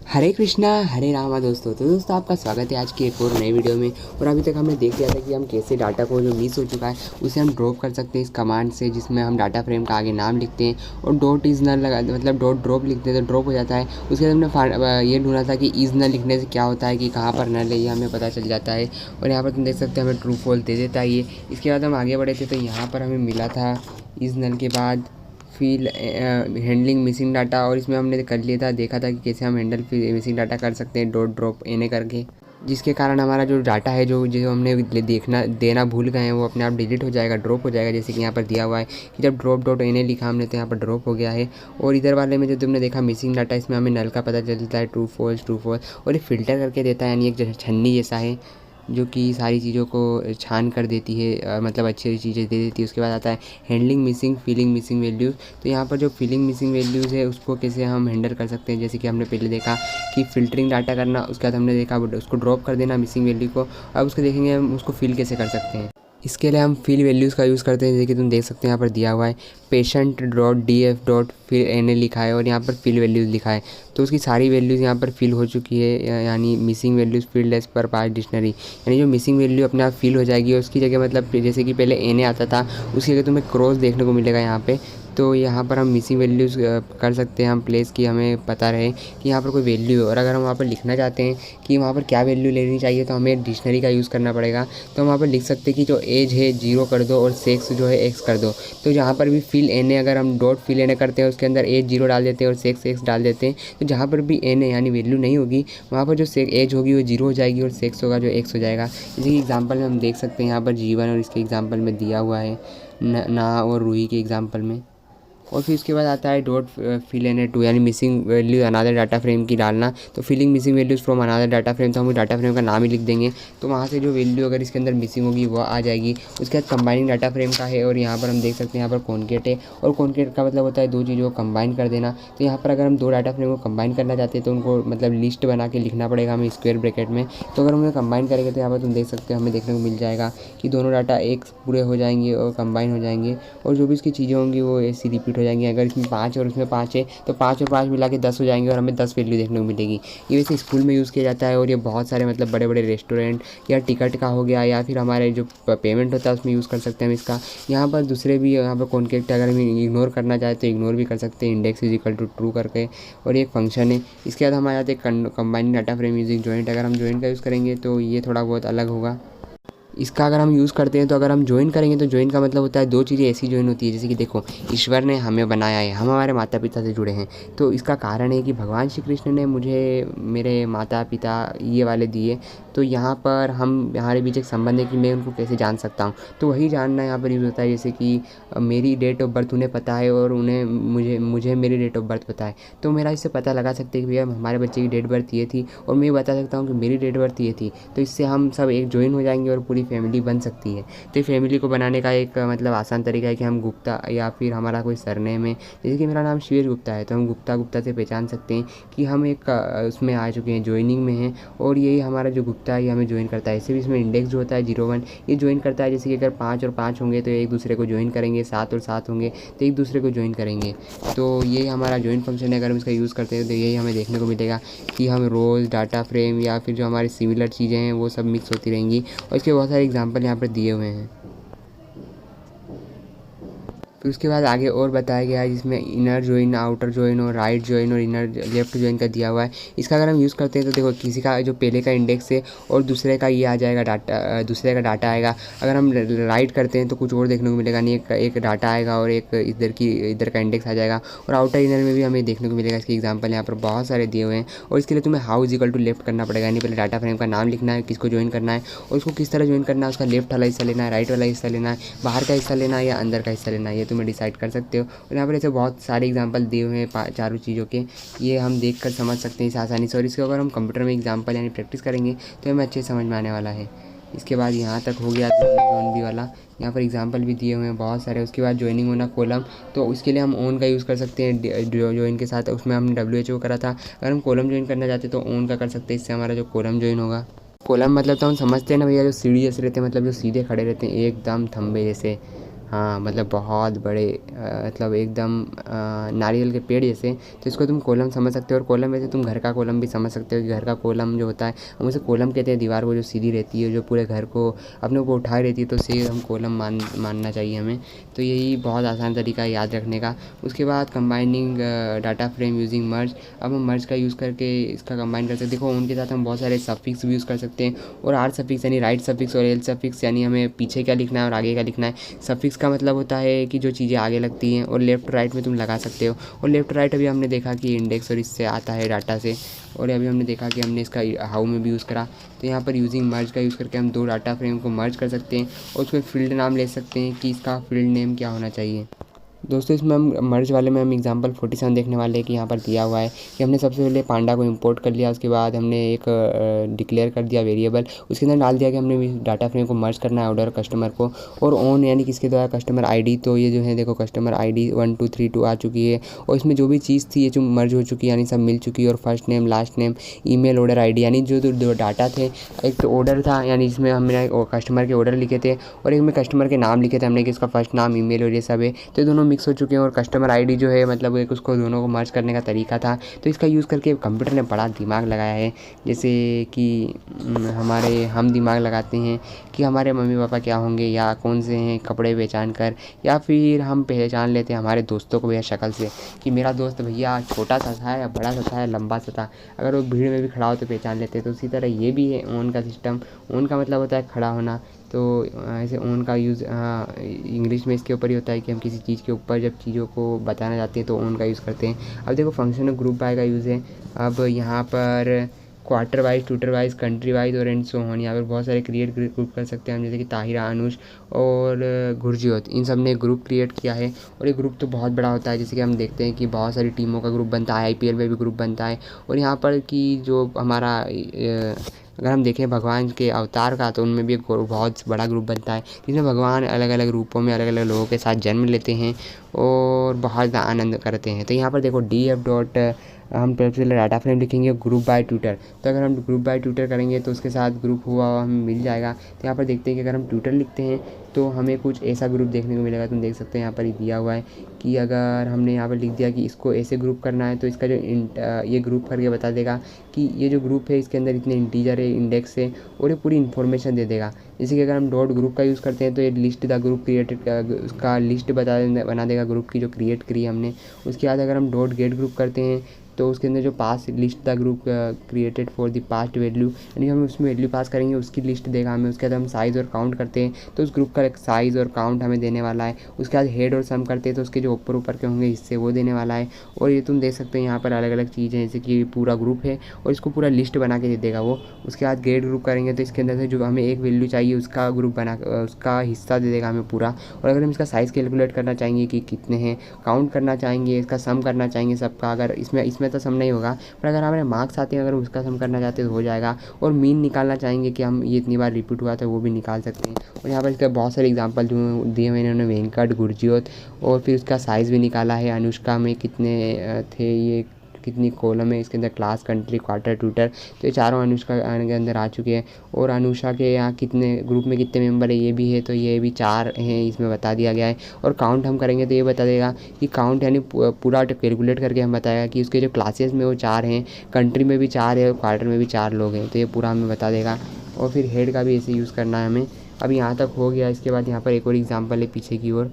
हरे कृष्णा हरे रामा दोस्तों आपका स्वागत है आज की एक और नई वीडियो में। और अभी तक हमने देख लिया था कि हम कैसे डाटा को जो मिस हो चुका है उसे हम ड्रॉप कर सकते हैं इस कमांड से, जिसमें हम डाटा फ्रेम का आगे नाम लिखते हैं और डॉट इज़ नल लगा मतलब डॉट ड्रॉप लिखते हैं तो ड्रॉप हो जाता है। उसके बाद हमने ये ढूंढा था कि इज़ नल लिखने से क्या होता है, कि कहाँ पर नल है ये हमें पता चल जाता है। और यहाँ पर तुम देख सकते हैं हमें ट्रू फॉल्स दे देता है ये। इसके बाद हम आगे बढ़े थे तो यहाँ पर हमें मिला था इज़ नल के बाद फील हैंडलिंग मिसिंग डाटा, और इसमें हमने कर लिया था, देखा था कि कैसे हम हैंडल मिसिंग डाटा कर सकते हैं डॉट ड्रॉप एने करके, जिसके कारण हमारा जो डाटा है जो जो हमने देखना देना भूल गए हैं वो अपने आप डिलीट हो जाएगा, ड्रॉप हो जाएगा। जैसे कि यहाँ पर दिया हुआ है कि जब ड्रॉप डॉट एने लिखा हमने तो यहाँ पर ड्रॉप हो गया है। और इधर वाले में जो तुमने देखा मिसिंग डाटा, इसमें हमें नल का पता चलता है ट्रू फॉल्स और ये फ़िल्टर करके देता है, यानी एक छन्नी जैसा है जो कि सारी चीज़ों को छान कर देती है, मतलब अच्छी चीज़ें दे देती है। उसके बाद आता है handling missing feeling missing values. तो यहाँ पर जो फीलिंग मिसिंग वैल्यूज़ है उसको कैसे हम हैंडल कर सकते हैं, जैसे कि हमने पहले देखा कि फ़िल्टरिंग डाटा करना, उसके बाद हमने देखा उसको ड्रॉप कर देना मिसिंग वैल्यू को। अब उसको देखेंगे हम उसको फिल कैसे कर सकते हैं। इसके लिए हम फिल वैल्यूज़ का यूज़ करते हैं, जैसे कि तुम देख सकते हैं यहाँ पर दिया हुआ है patient dot D F dot फिर एन ए लिखा है और यहाँ पर फिल वैल्यूज़ लिखा है। तो उसकी सारी वैल्यूज़ यहाँ पर फिल हो चुकी है, यानी missing values field as per पास डिक्शनरी, यानी जो मिसिंग वैल्यू अपने आप फिल हो जाएगी। और उसकी जगह मतलब जैसे कि पहले एन ए आता था उसकी जगह तुम्हें क्रॉस देखने को मिलेगा यहाँ पे। तो यहाँ पर हम मिसिंग वैल्यूज़ कर सकते हैं हम प्लेस की, हमें पता रहे कि यहाँ पर कोई वैल्यू है। और अगर हम वहाँ पर लिखना चाहते हैं कि वहाँ पर क्या वैल्यू लेनी चाहिए तो हमें डिक्शनरी का यूज़ करना पड़ेगा। तो हम वहाँ पर लिख सकते हैं कि जो एज है 0 कर दो और सेक्स जो है एक्स कर दो। तो जहाँ पर भी फिल एन ए, अगर हम डॉट फिल एन ए करते हैं उसके अंदर एज 0 डाल देते हैं और सेक्स एक्स डाल देते हैं, तो जहाँ पर भी एन ए यानी वैल्यू नहीं होगी वहाँ पर जो एज होगी वो 0 हो जाएगी और सेक्स होगा जो एक्स हो जाएगा। इसी की एग्जाम्पल में हम देख सकते हैं यहाँ पर जीवन और इसके एग्जाम्पल में दिया हुआ है ना और रूही के एग्जाम्पल में। और फिर उसके बाद आता है dot fill N A to, यानी missing value another data frame की डालना। तो filling missing values from another data frame, तो हम डाटा फ्रेम का नाम ही लिख देंगे तो वहाँ से जो वैल्यू अगर इसके अंदर मिसिंग होगी वो आ जाएगी। उसके बाद कंबाइनिंग डाटा फ्रेम का है और यहाँ पर हम देख सकते हैं यहाँ पर कॉन्केट है, और कॉन्केट का मतलब होता है दो चीज़ों को कंबाइन कर देना। तो यहाँ पर अगर हम दो डाटा फ्रेम को कंबाइन करना चाहते हैं तो उनको मतलब लिस्ट बना के लिखना पड़ेगा हमें स्क्वायर ब्रैकेट में। तो अगर हम उन्हें कंबाइन करेंगे तो यहाँ पर तुम देख सकते हो हमें देखने को मिल जाएगा कि दोनों डाटा एक पूरे हो जाएंगे और कंबाइन हो जाएंगे, और जो भी इसकी चीज़ें होंगी वो ऐसी रिपीट हो जाएंगी। अगर इसमें 5 और उसमें 5 है तो 5 और 5 मिला के 10 हो जाएंगे और हमें 10 वैल्यू देखने को मिलेगी। ये वैसे स्कूल में यूज़ किया जाता है और ये बहुत सारे मतलब बड़े बड़े रेस्टोरेंट या टिकट का हो गया या फिर हमारे जो पेमेंट होता है उसमें यूज़ कर सकते हैं हम इसका। यहाँ पर दूसरे भी यहाँ पर कॉन्केक्ट अगर हम इग्नोर करना चाहे तो इग्नोर भी कर सकते हैं, index is equal to true करके, और ये एक फंक्शन है। इसके बाद हमारे जाते हैं combining data frame using joint. अगर हम जॉइंट का यूज़ करेंगे तो ये थोड़ा बहुत अलग होगा। इसका अगर हम यूज़ करते हैं तो अगर हम ज्वाइन करेंगे तो ज्वाइन का मतलब होता है दो चीज़ें ऐसी ज्वाइन होती है, जैसे कि देखो ईश्वर ने हमें बनाया है, हम हमारे माता पिता से जुड़े हैं। तो इसका कारण है कि भगवान श्री कृष्ण ने मुझे मेरे माता पिता ये वाले दिए, तो यहाँ पर हम हमारे बीच एक संबंध है कि मैं उनको कैसे जान सकता हूँ। तो वही जानना यहाँ पर यूज़ होता है, जैसे कि मेरी डेट ऑफ बर्थ उन्हें पता है और उन्हें मुझे मुझे मेरी डेट ऑफ बर्थ पता है। तो मेरा इससे पता लगा सकते हैं कि भैया हमारे बच्चे की डेट बर्थ ये थी और मैं बता सकता हूँ कि मेरी डेट बर्थ ये थी। तो इससे हम सब एक ज्वाइन हो जाएंगे और पूरी फैमिली बन सकती है। तो ये फैमिली को बनाने का एक मतलब आसान तरीका है कि हम गुप्ता या फिर हमारा कोई सरनेम है, जैसे कि मेरा नाम शिवेश गुप्ता है तो हम गुप्ता गुप्ता से पहचान सकते हैं कि हम एक उसमें आ चुके हैं, ज्वाइनिंग में हैं, और यही हमारा जो गुप्ता है ये हमें ज्वाइन करता है। इससे भी इसमें इंडेक्स जो होता है 01 ये ज्वाइन करता है, जैसे कि अगर 5 और 5 होंगे तो एक दूसरे को ज्वाइन करेंगे, 7 और 7 होंगे तो एक दूसरे को ज्वाइन करेंगे। तो ये हमारा ज्वाइन फंक्शन है। अगर हम इसका यूज़ करते हैं तो यही हमें देखने को मिलेगा कि हम रोज़ डाटा फ्रेम या फिर जो हमारी सिमिलर चीज़ें हैं वो सब मिक्स होती रहेंगी, और इसके बहुत सारे एग्जाम्पल यहाँ पर दिए हुए हैं। फिर उसके बाद आगे और बताया गया है जिसमें इनर जॉइन आउटर जॉइन और राइट जॉइन और इनर लेफ्ट जॉइन का दिया हुआ है। इसका अगर हम यूज़ करते हैं तो देखो किसी का जो पहले का इंडेक्स है और दूसरे का ये आ जाएगा डाटा, दूसरे का डाटा आएगा। अगर हम राइट करते हैं तो कुछ और देखने को मिलेगा, नहीं एक डाटा आएगा और एक इधर का इंडेक्स आ जाएगा, और आउटर इनर में भी हमें देखने को मिलेगा। इसके एग्जाम्पल यहाँ पर बहुत सारे दिए हुए हैं, और इसके लिए तुम्हें how is equal to left करना पड़ेगा, यानी पहले डाटा फ्रेम का नाम लिखना है, किसको ज्वाइन करना है और उसको किस तरह ज्वाइन करना है, उसका लेफ्ट वाला हिस्सा लेना है, राइट वाला हिस्सा लेना है, बाहर का हिस्सा लेना है या अंदर का हिस्सा लेना है, ये तुम्हें डिसाइड कर सकते हो। और यहाँ पर ऐसे बहुत सारे एग्जांपल दिए हुए हैं चारों चीज़ों के, ये हम देख कर समझ सकते हैं इस आसानी से, और इसको अगर हम कंप्यूटर में एग्जांपल यानी प्रैक्टिस करेंगे तो हमें अच्छे समझ में आने वाला है। इसके बाद यहाँ तक हो गया जोन बी वाला, यहाँ पर एग्जांपल भी दिए हुए हैं बहुत सारे। उसके बाद ज्वाइनिंग होना कॉलम, तो उसके लिए हम ओन का यूज़ कर सकते हैं ज्वाइन के साथ, उसमें हमने WHO करा था। अगर हम कॉलम ज्वाइन करना चाहते हैं तो ओन का कर सकते हैं, इससे हमारा जो कॉलम ज्वाइन होगा। कॉलम मतलब तो हम समझते हैं ना भैया, जो सीढ़ी जैसे रहते हैं, मतलब जो सीधे खड़े रहते हैं एकदम थंबे जैसे, हाँ मतलब बहुत बड़े मतलब एकदम नारियल के पेड़ जैसे। तो इसको तुम कॉलम समझ सकते हो, और कॉलम वैसे तुम घर का कॉलम भी समझ सकते हो कि घर का कॉलम जो होता है हम उसे कॉलम कहते हैं। दीवार को जो सीधी रहती है, जो पूरे घर को अपने ऊपर उठाए रहती है, तो उसे हम कॉलम मानना चाहिए हमें। तो यही बहुत आसान तरीका है याद रखने का। उसके बाद कंबाइनिंग डाटा फ्रेम यूजिंग मर्ज। अब हम मर्ज का यूज़ करके इसका कंबाइन कर सकते हैं। देखो उनके साथ हम बहुत सारे सफिक्स भी यूज़ कर सकते हैं, और आर सफिक्स यानी राइट सफिक्स, और एल सफिक्स यानी हमें पीछे क्या लिखना है और आगे क्या लिखना है। सफिक्स का मतलब होता है कि जो चीज़ें आगे लगती हैं, और लेफ़्ट राइट में तुम लगा सकते हो। और लेफ़्ट राइट अभी हमने देखा कि इंडेक्स और इससे आता है डाटा से, और अभी हमने देखा कि हमने इसका हाउ में भी यूज़ करा। तो यहाँ पर यूजिंग मर्ज का यूज़ करके हम दो डाटा फ्रेम को मर्ज कर सकते हैं, और उसमें फील्ड नाम ले सकते हैं कि इसका फील्ड नेम क्या होना चाहिए। दोस्तों इसमें हम मर्ज वाले में हम एग्जांपल 47 देखने वाले हैं कि यहाँ पर दिया हुआ है कि हमने सबसे पहले पांडा को इंपोर्ट कर लिया। उसके बाद हमने एक डिक्लेयर कर दिया वेरिएबल, उसके अंदर डाल दिया कि हमने डाटा फ्रेम को मर्ज करना है ऑर्डर कस्टमर को। और ऑन यानी किसके द्वारा, कस्टमर आईडी। तो ये जो है देखो कस्टमर आईडी 1 2 3 2 आ चुकी है, और इसमें जो भी चीज़ थी ये जो मर्ज हो चुकी है, यानी सब मिल चुकी है। और first name last name email order ID, यानी जो डाटा थे, एक तो ऑर्डर था यानी जिसमें हमने कस्टमर के ऑर्डर लिखे थे, और एक में कस्टमर के नाम लिखे थे हमने कि इसका फर्स्ट नाम ईमेल और ये सब है। तो दोनों मिक्स हो चुके हैं, और कस्टमर आईडी जो है मतलब एक उसको दोनों को मर्ज करने का तरीका था। तो इसका यूज़ करके कंप्यूटर ने बड़ा दिमाग लगाया है। जैसे कि हमारे हम दिमाग लगाते हैं कि हमारे मम्मी पापा क्या होंगे, या कौन से हैं कपड़े पहचान कर, या फिर हम पहचान लेते हैं हमारे दोस्तों को भैया शक्ल से कि मेरा दोस्त भैया छोटा सा था या बड़ा सा था या लंबा सा था। अगर वो भीड़ में भी खड़ा हो तो पहचान लेते हैं। तो उसी तरह ये भी है ओन का सिस्टम। ओन का मतलब होता है खड़ा होना। तो ऐसे ओन का यूज़ इंग्लिश में इसके ऊपर ही होता है कि हम किसी चीज़ के ऊपर जब चीज़ों को बताना चाहते हैं तो ओन का यूज़ करते हैं। अब देखो फंक्शन में ग्रुप बाय का यूज़ है। अब यहाँ पर quarter wise, tutor wise, country wise और एंड सो ऑन, यहाँ पर बहुत सारे क्रिएट ग्रुप कर सकते हैं हम, जैसे कि ताहिरा, अनुष और गुरजीत, इन सब ने ग्रुप क्रिएट किया है। और ये ग्रुप तो बहुत बड़ा होता है, जैसे कि हम देखते हैं कि बहुत सारी टीमों का ग्रुप बनता है, आईपीएल में भी ग्रुप बनता है। और यहाँ पर कि जो हमारा अगर हम देखें भगवान के अवतार का, तो उनमें भी एक बहुत बड़ा ग्रुप बनता है, जिसमें भगवान अलग अलग रूपों में अलग अलग लोगों के साथ जन्म लेते हैं और बहुत आनंद करते हैं। तो यहाँ पर देखो df डॉट हम पहले डाटा फ्रेम लिखेंगे ग्रुप बाय ट्विटर। तो अगर हम ग्रुप बाय ट्विटर करेंगे तो उसके साथ ग्रुप हुआ हमें मिल जाएगा। तो यहाँ पर देखते हैं कि अगर हम ट्विटर लिखते हैं तो हमें कुछ ऐसा ग्रुप देखने को मिलेगा। तुम देख सकते हैं यहाँ पर ही दिया हुआ है कि अगर हमने यहाँ पर लिख दिया कि इसको ऐसे ग्रुप करना है, तो इसका जो ये ग्रुप करके बता देगा कि ये जो ग्रुप है इसके अंदर इतने इंटीजर है, इंडेक्स है, और ये पूरी इन्फॉर्मेशन दे देगा। जैसे कि अगर हम डॉट ग्रुप का यूज़ करते हैं तो ये लिस्ट द ग्रुप क्रिएटेड, उसका लिस्ट बना देगा ग्रुप की जो क्रिएट करी हमने। उसके बाद अगर हम डॉट गेट ग्रुप करते हैं तो उसके अंदर जो pass list the group created for the past value, यानी हम उसमें वैल्यू पास करेंगे उसकी लिस्ट देगा हमें। उसके बाद हम साइज़ और काउंट करते हैं तो उस ग्रुप का एक साइज़ और काउंट हमें देने वाला है। उसके बाद हेड और सम करते हैं तो उसके जो ऊपर ऊपर के होंगे हिस्से वो देने वाला है। और ये तुम देख सकते हैं यहाँ पर अलग अलग चीज़ें, जैसे कि पूरा ग्रुप है और इसको पूरा लिस्ट बना के दे देगा वो। उसके बाद ग्रेड ग्रुप करेंगे तो इसके अंदर से जो हमें एक वैल्यू चाहिए उसका ग्रुप बना उसका हिस्सा दे देगा हमें पूरा। और अगर हम इसका साइज़ कैलकुलेट करना चाहेंगे कि कितने हैं, काउंट करना चाहेंगे, इसका सम करना चाहेंगे सबका, अगर इसमें तो सम नहीं होगा, पर अगर हमारे मार्क्स आते हैं अगर उसका सम करना चाहते हैं तो हो जाएगा। और मीन निकालना चाहेंगे कि हम ये इतनी बार रिपीट हुआ था वो भी निकाल सकते हैं। और यहाँ पर इसके बहुत सारे एग्जांपल जो दिए हुए इन्होंने, वेंकट, गुरजीत, और फिर उसका साइज़ भी निकाला है। अनुष्का में कितने थे, ये कितनी कॉलम है इसके अंदर, क्लास, कंट्री, क्वार्टर, ट्यूटर, तो ये चारों अनुष्का के अंदर आ चुके हैं। और अनुषा के यहाँ कितने ग्रुप में कितने मेंबर है ये भी है, तो ये भी 4 हैं इसमें बता दिया गया है। और काउंट हम करेंगे तो ये बता देगा कि काउंट यानी पूरा कैलकुलेट करके हम बताएगा कि उसके जो क्लासेस में वो 4 हैं, कंट्री में भी 4 है और क्वार्टर में भी 4 लोग हैं, तो ये पूरा हमें बता देगा। और फिर हेड का भी ऐसे यूज़ करना है हमें। अब यहाँ तक हो गया। इसके बाद यहाँ पर एक और एग्जाम्पल है पीछे की ओर।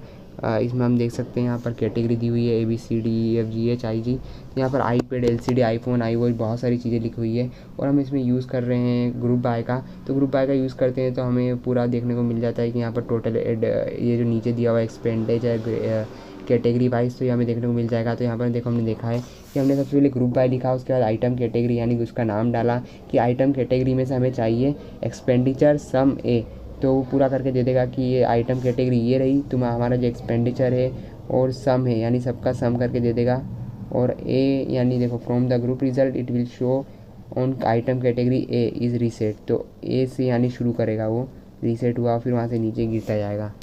इसमें हम देख सकते हैं यहाँ पर कैटेगरी दी हुई है ABCDEFGHIG। तो यहाँ पर आईपैड, LCD, आईफोन, iWatch, बहुत सारी चीज़ें लिखी हुई है। और हम इसमें यूज़ कर रहे हैं ग्रुप बाय का। तो ग्रुप बाय का यूज़ करते हैं तो हमें पूरा देखने को मिल जाता है कि यहाँ पर टोटल ये जो नीचे दिया हुआ एक्सपेंडिचर कैटेगरी वाइज, तो ये हमें देखने को मिल जाएगा। तो यहाँ पर देखो हमने देखा है कि हमने सबसे पहले ग्रुप बाय लिखा, उसके बाद आइटम कैटेगरी यानी उसका नाम डाला कि आइटम कैटेगरी में से हमें चाहिए एक्सपेंडिचर सम ए, तो वो पूरा करके दे देगा कि ये आइटम कैटेगरी ये रही, तो हमारा जो एक्सपेंडिचर है और सम है यानी सबका सम करके दे देगा। और ए यानी देखो from the group result it will show on item category A is reset, तो ए से यानी शुरू करेगा वो, रीसेट हुआ फिर वहाँ से नीचे गिरता जाएगा।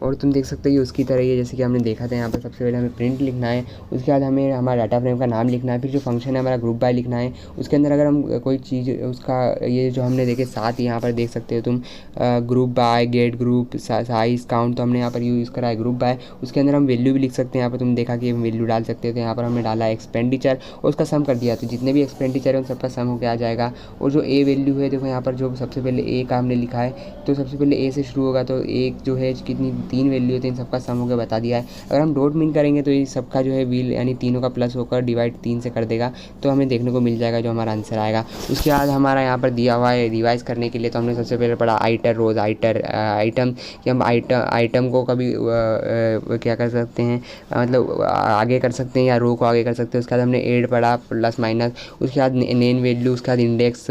और तुम देख सकते हो ये उसकी तरह ही है जैसे कि हमने देखा था। यहाँ पर सबसे पहले हमें प्रिंट लिखना है, उसके बाद हमें हमारा डाटा फ्रेम का नाम लिखना है, फिर जो फंक्शन है हमारा ग्रुप बाय लिखना है। उसके अंदर अगर हम कोई चीज़ उसका ये जो हमने देखे साथ यहाँ पर देख सकते हो तुम group by, get group, size, count, तो हमने यहाँ पर यूज़ करा है ग्रुप बाय। उसके अंदर हम वैल्यू भी लिख सकते हैं। यहाँ पर तुम देखा कि हम वैल्यू डाल सकते थे। यहाँ पर हमने डाला एक्सपेंडिचर और उसका सम कर दिया, तो जितने भी एक्सपेंडिचर है उन सबका सम होकर आ जाएगा। और जो ए वैल्यू है देखो यहाँ पर जो सबसे पहले ए का हमने लिखा है, तो सबसे पहले ए से शुरू होगा, तो एक जो है कितनी 3 वैल्यू है, इन सबका सम होकर बता दिया है। अगर हम डॉट मीन करेंगे तो ये सबका जो है व्हील यानी तीनों का प्लस होकर डिवाइड 3 से कर देगा, तो हमें देखने को मिल जाएगा जो हमारा आंसर आएगा। उसके बाद हमारा यहाँ पर दिया हुआ है रिवाइज़ करने के लिए, तो हमने सबसे पहले पढ़ा आइटर, रोज़, आइटर, आइटम, कि हम आइटम को कभी क्या कर सकते हैं, मतलब आगे कर सकते हैं या रो को आगे कर सकते हैं। उसके बाद हमने ऐड पढ़ा, प्लस माइनस, उसके बाद नेम वैल्यू, उसके बाद इंडेक्स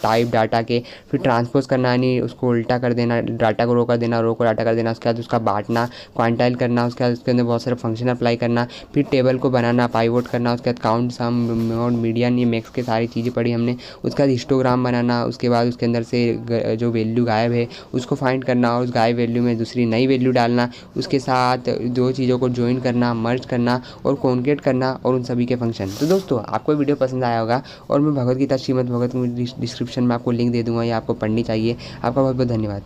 टाइप डाटा के, फिर ट्रांसपोज करना यानी उसको उल्टा कर देना, डाटा को रो कर देना, रो को डाटा कर देना। उसके बाद उसका बांटना, क्वांटाइल करना, उसके बाद उसके अंदर बहुत सारे फंक्शन अप्लाई करना, फिर टेबल को बनाना, पाइवोट करना, उसके बाद काउंट, सम, मोड, मीडियन, ये मैक्स के सारी चीज़ें पढ़ी हमने। उसके बाद हिस्टोग्राम बनाना, उसके बाद उसके अंदर से जो वैल्यू गायब है उसको फाइंड करना और उस गायब वैल्यू में दूसरी नई वैल्यू डालना, उसके साथ दो चीज़ों को ज्वाइन करना, मर्ज करना और कॉन्केट करना, और उन सभी के फंक्शन। तो दोस्तों आपको वीडियो पसंद आया होगा, और मैं भगवद गीता श्रीमद् भगवत डिस्क्रिप्शन में आपको लिंक दे दूँगा, ये आपको पढ़नी चाहिए। आपका बहुत बहुत धन्यवाद।